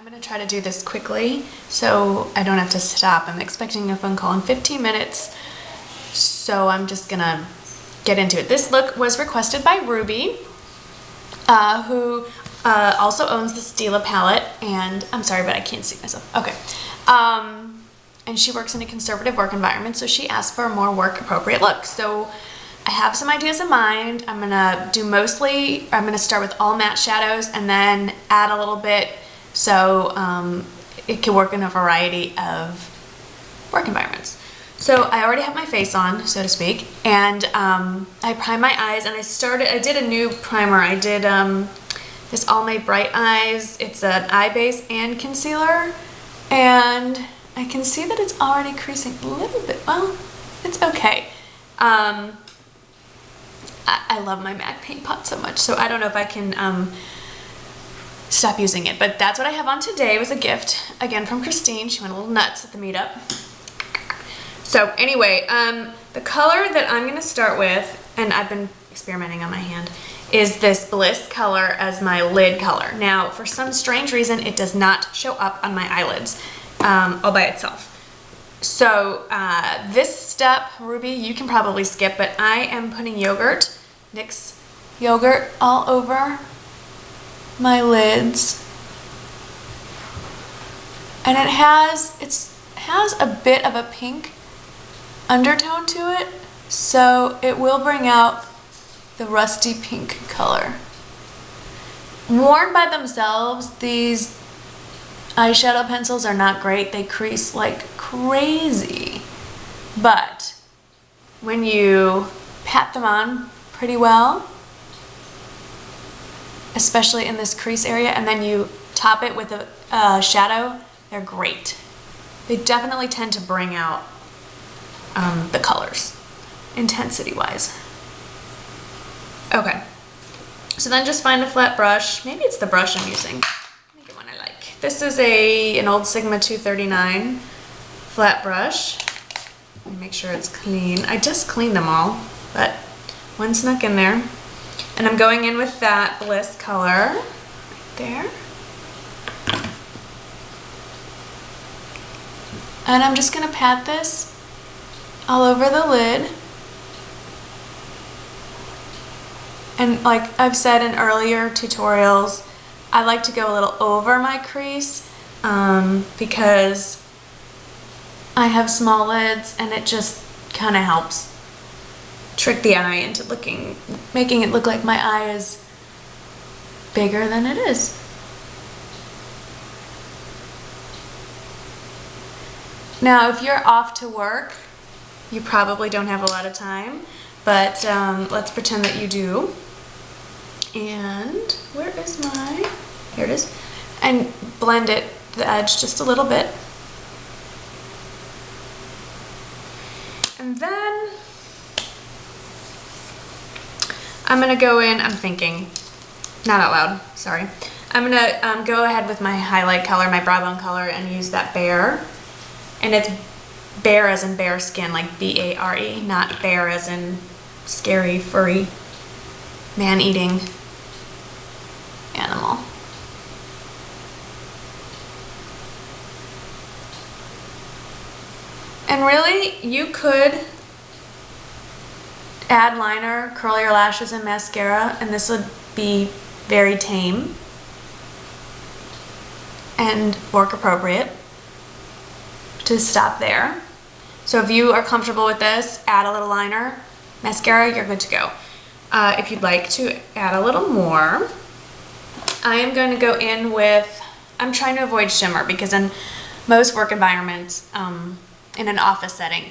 I'm gonna try to do this quickly so I don't have to stop. I'm expecting a phone call in 15 minutes, so I'm just gonna get into it. This look was requested by Ruby, who also owns the Stila palette, and I'm sorry, but I can't see myself. Okay. And she works in a conservative work environment, so she asked for a more work-appropriate look. So I have some ideas in mind. I'm gonna start with all matte shadows and then add a little bit so it can work in a variety of work environments. So I already have my face on, so to speak, and I primed my eyes, and I did a new primer. I did this Almay Bright Eyes. It's an eye base and concealer, and I can see that it's already creasing a little bit. Well, it's okay. I love my MAC paint pot so much, so I don't know if I can stop using it, but that's what I have on today. It was a gift, again, from Christine. She went a little nuts at the meetup. So anyway, the color that I'm going to start with, and I've been experimenting on my hand, is this Bliss color as my lid color. Now, for some strange reason, it does not show up on my eyelids all by itself. So this step, Ruby, you can probably skip, but I am putting yogurt, NYX yogurt, all over my lids. And it has a bit of a pink undertone to it, so it will bring out the rusty pink color. Worn by themselves, these eyeshadow pencils are not great. They crease like crazy, but when you pat them on pretty well, especially in this crease area, and then you top it with a shadow, they're great. They definitely tend to bring out the colors, intensity-wise. Okay, so then just find a flat brush. Maybe it's the brush I'm using. Let me get one I like. This is an old Sigma 239 flat brush. Let me make sure it's clean. I just cleaned them all, but one snuck in there. And I'm going in with that Bliss color right there. And I'm just gonna pat this all over the lid. And like I've said in earlier tutorials, I like to go a little over my crease because I have small lids, and it just kind of helps trick the eye into making it look like my eye is bigger than it is. Now, if you're off to work, you probably don't have a lot of time, but let's pretend that you do. And where is my, here it is, and blend it, the edge, just a little bit. And then I'm gonna go in, I'm thinking, not out loud, sorry. I'm gonna go ahead with my highlight color, my Browbone color, and use that Bare. And it's bare as in bare skin, like B-A-R-E, not bear as in scary, furry, man-eating animal. And really, you could add liner, curl your lashes, and mascara, and this would be very tame and work appropriate to stop there. So if you are comfortable with this, add a little liner, mascara, you're good to go. If you'd like to add a little more, I am going to go in with, I'm trying to avoid shimmer because in most work environments, in an office setting,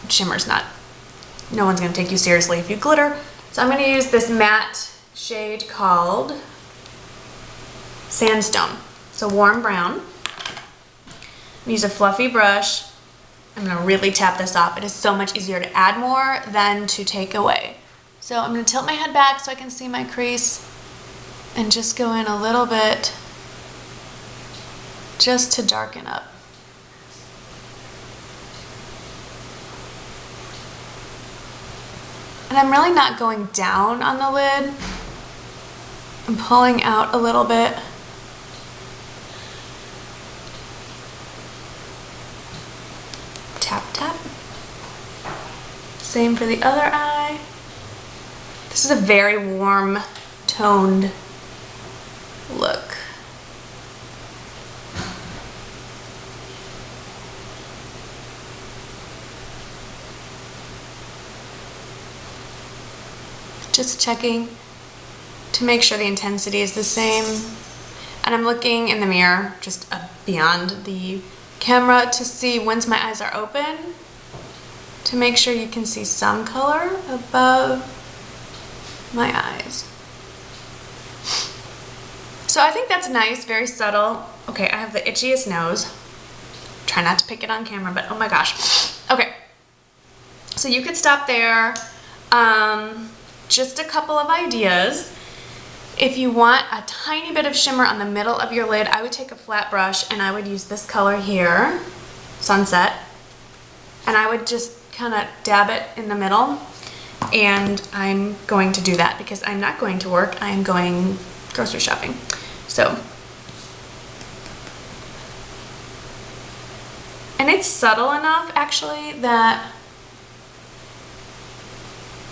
shimmer's not, no one's going to take you seriously if you glitter. So I'm going to use this matte shade called Sandstone. It's a warm brown. Use a fluffy brush. I'm going to really tap this off. It is so much easier to add more than to take away. So I'm going to tilt my head back so I can see my crease and just go in a little bit just to darken up. And I'm really not going down on the lid. I'm pulling out a little bit Same for the other eye. This is a very warm toned look. Just checking to make sure the intensity is the same. And I'm looking in the mirror, just beyond the camera, to see once my eyes are open, to make sure you can see some color above my eyes. So I think that's nice, very subtle. Okay, I have the itchiest nose. Try not to pick it on camera, but oh my gosh. Okay, so you could stop there. Just a couple of ideas. If you want a tiny bit of shimmer on the middle of your lid, I would take a flat brush and I would use this color here, Sunset, and I would just kind of dab it in the middle. And I'm going to do that because I'm not going to work. I'm going grocery shopping. So, and it's subtle enough actually that,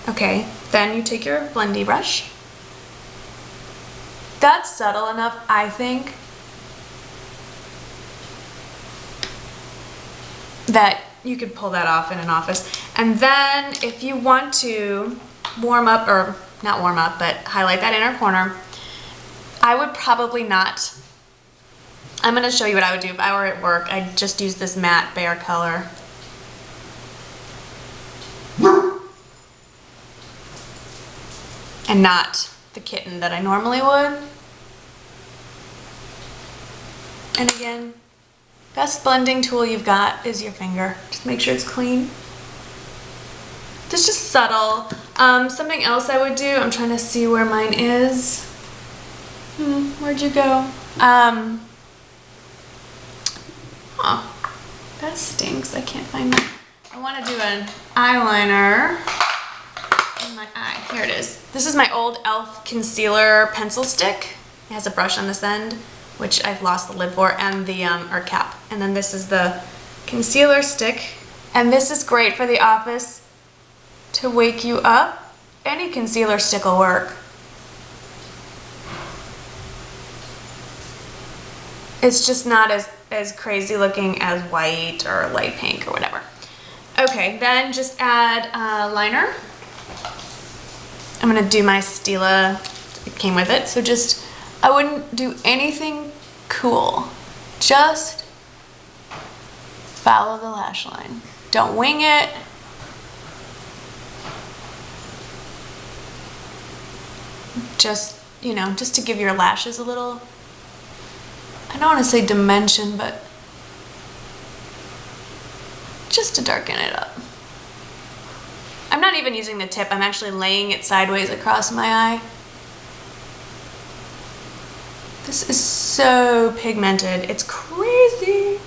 okay, then you take your blendy brush. That's subtle enough, I think, that you could pull that off in an office. And then if you want to warm up, or not warm up, but highlight that inner corner, I would probably not. I'm going to show you what I would do if I were at work. I'd just use this matte Bare color. And not the kitten that I normally would. And again, best blending tool you've got is your finger. Just make sure it's clean. This is just subtle. Something else I would do, I'm trying to see where mine is. Where'd you go? That stinks. I can't find mine. I want to do an eyeliner in my eye. Here it is. This is my old e.l.f. concealer pencil stick. It has a brush on this end, which I've lost the lid for, and the or cap. And then this is the concealer stick. And this is great for the office to wake you up. Any concealer stick will work. It's just not as crazy looking as white or light pink or whatever. Okay, then just add liner. I'm gonna do my Stila, it came with it, so just, I wouldn't do anything cool. Just follow the lash line. Don't wing it. Just, you know, just to give your lashes a little, I don't want to say dimension, but just to darken it up. I'm not even using the tip, I'm actually laying it sideways across my eye. This is so pigmented, it's crazy.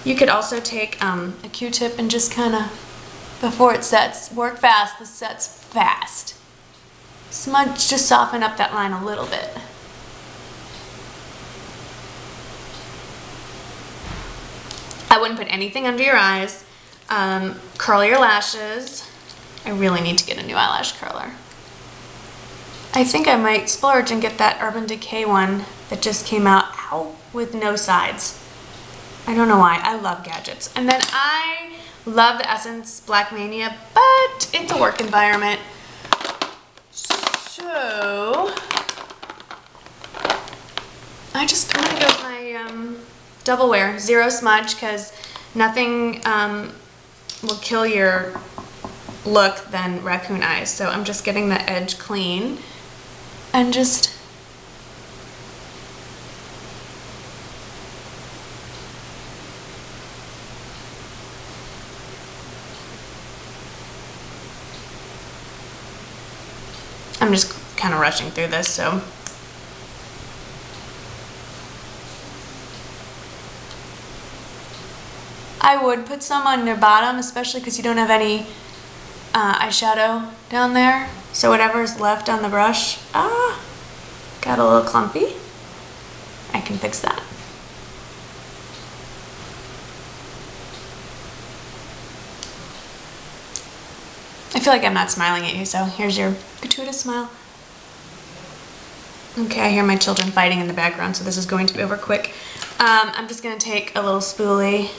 You could also take a Q-tip and just kind of, before it sets, work fast, this sets fast. Smudge, just soften up that line a little bit. I wouldn't put anything under your eyes. Curl your lashes. I really need to get a new eyelash curler. I think I might splurge and get that Urban Decay one that just came out, with no sides. I don't know why. I love gadgets. And then I love the Essence Black Mania, but it's a work environment. So I'm gonna go with my Double Wear Zero Smudge, because nothing will kill your look than raccoon eyes. So I'm just getting the edge clean and just I'm just kind of rushing through this, so I would put some on your bottom, especially because you don't have any eyeshadow down there. So whatever's left on the brush, got a little clumpy. I can fix that. feel like I'm not smiling at you, so here's your gratuitous smile. Okay, I hear my children fighting in the background, so this is going to be over quick. I'm just going to take a little spoolie.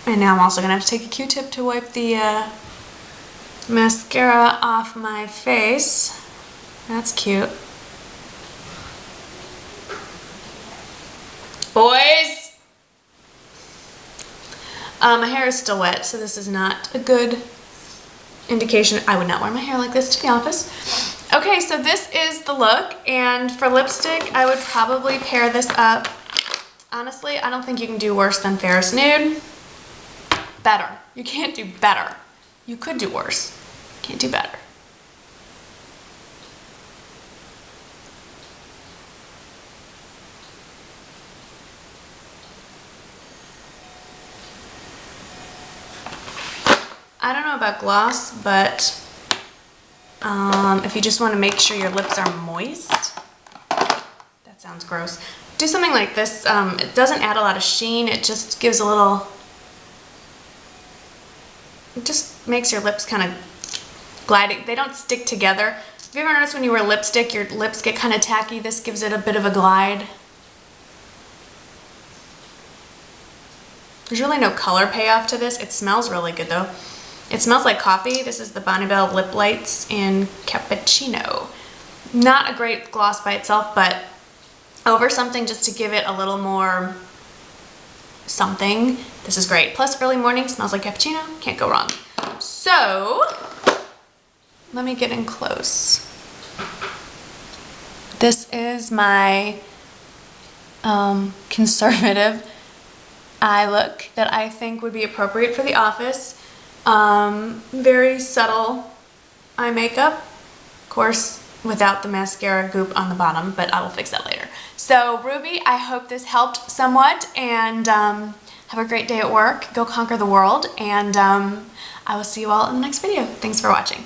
And now I'm also going to have to take a Q-tip to wipe the mascara off my face. That's cute. Boys! My hair is still wet, so this is not a good indication. I would not wear my hair like this to the office. Okay, so this is the look, and for lipstick, I would probably pair this up. Honestly, I don't think you can do worse than Fairest Nude. Better. You can't do better. You could do worse. Can't do better. I don't know about gloss, but if you just want to make sure your lips are moist, that sounds gross. Do something like this. It doesn't add a lot of sheen. It just gives a little, it just makes your lips kind of gliding. They don't stick together. Have you ever noticed when you wear lipstick, your lips get kind of tacky? This gives it a bit of a glide. There's really no color payoff to this. It smells really good though. It smells like coffee. This is the Bonne Lip Lights in Cappucino. Not a great gloss by itself, but over something just to give it a little more something. This is great. Plus early morning, smells like cappuccino. Can't go wrong. So, let me get in close. This is my conservative eye look that I think would be appropriate for the office. Very subtle eye makeup, of course, without the mascara goop on the bottom, but I will fix that later. So Ruby, I hope this helped somewhat, and have a great day at work. Go conquer the world, and I will see you all in the next video. Thanks for watching.